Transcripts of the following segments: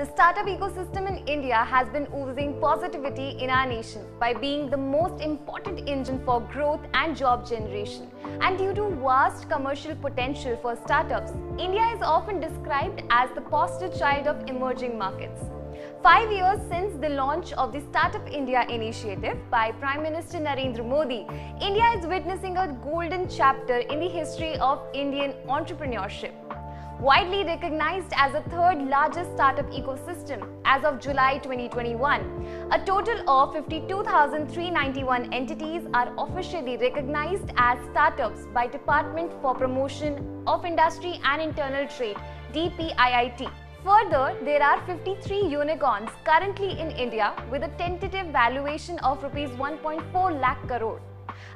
The startup ecosystem in India has been oozing positivity in our nation by being the most important engine for growth and job generation. And due to vast commercial potential for startups, India is often described as the poster child of emerging markets. 5 years since the launch of the Startup India initiative by Prime Minister Narendra Modi, India is witnessing a golden chapter in the history of Indian entrepreneurship. Widely recognized as the third largest startup ecosystem as of July 2021, a total of 52,391 entities are officially recognized as startups by Department for Promotion of Industry and Internal Trade (DPIIT). Further, there are 53 unicorns currently in India with a tentative valuation of Rs 1.4 lakh crore.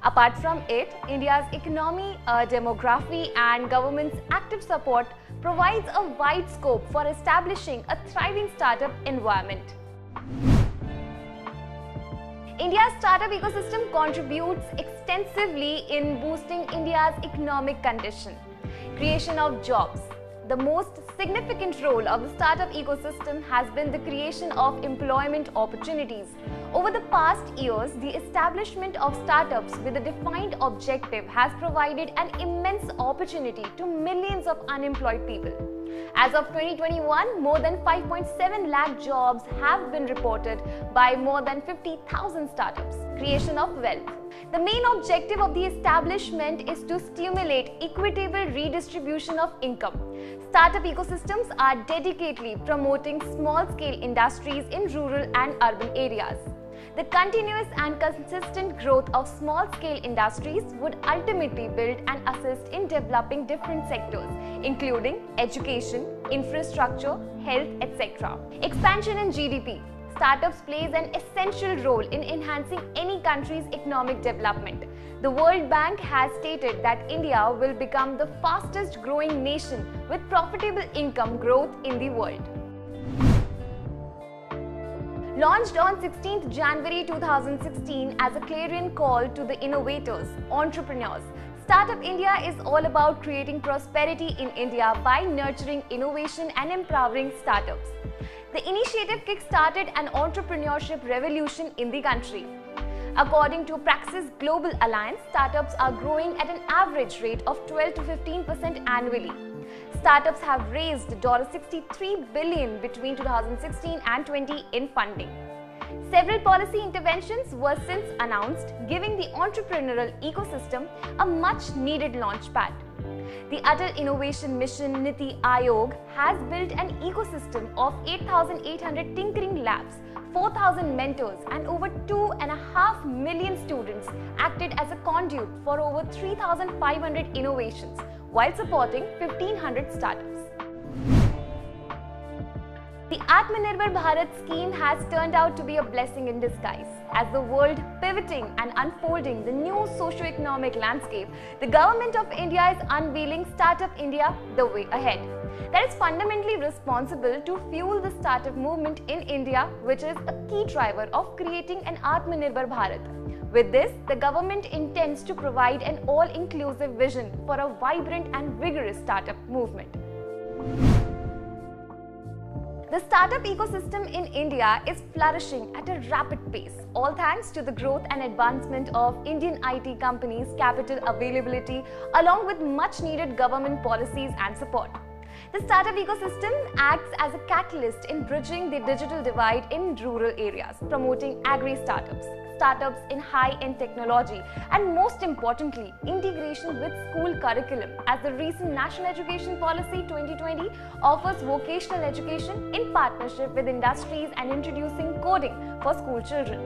Apart from it, India's economy, demography and government's active support provides a wide scope for establishing a thriving startup environment. India's startup ecosystem contributes extensively in boosting India's economic condition. Creation of jobs. The most significant role of the startup ecosystem has been the creation of employment opportunities. Over the past years, the establishment of startups with a defined objective has provided an immense opportunity to millions of unemployed people. As of 2021, more than 5.7 lakh jobs have been reported by more than 50,000 startups. Creation of wealth. The main objective of the establishment is to stimulate equitable redistribution of income. Startup ecosystems are dedicatedly promoting small-scale industries in rural and urban areas. The continuous and consistent growth of small-scale industries would ultimately build and assist in developing different sectors, including education, infrastructure, health, etc. Expansion in GDP. Startups plays an essential role in enhancing any country's economic development. The World Bank has stated that India will become the fastest growing nation with profitable income growth in the world. Launched on 16th January 2016 as a clarion call to the innovators, entrepreneurs, Startup India is all about creating prosperity in India by nurturing innovation and empowering startups. The initiative kick-started an entrepreneurship revolution in the country. According to Praxis Global Alliance, startups are growing at an average rate of 12 to 15% annually. Startups have raised $63 billion between 2016 and 20 in funding. Several policy interventions were since announced, giving the entrepreneurial ecosystem a much-needed launchpad. The Atal Innovation Mission Niti Aayog has built an ecosystem of 8,800 tinkering labs, 4,000 mentors and over 2.5 million students acted as a conduit for over 3,500 innovations while supporting 1,500 startups. The Atmanirbhar Bharat scheme has turned out to be a blessing in disguise. As the world pivoting and unfolding the new socio-economic landscape, the Government of India is unveiling Startup India, the way ahead. That is fundamentally responsible to fuel the startup movement in India, which is a key driver of creating an Atmanirbhar Bharat. With this, the government intends to provide an all-inclusive vision for a vibrant and vigorous startup movement. The startup ecosystem in India is flourishing at a rapid pace, all thanks to the growth and advancement of Indian IT companies' capital availability, along with much-needed government policies and support. The startup ecosystem acts as a catalyst in bridging the digital divide in rural areas, promoting agri-startups, startups in high-end technology, and most importantly, integration with school curriculum, as the recent National Education Policy 2020 offers vocational education in partnership with industries and introducing coding for school children.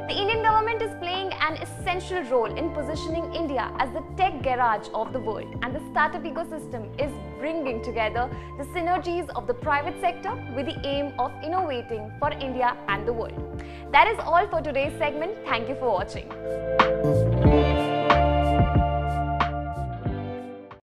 The Indian government is playing an essential role in positioning India as the tech garage of the world, and the startup ecosystem is bringing together the synergies of the private sector with the aim of innovating for India and the world. That is all for today's segment. Thank you for watching.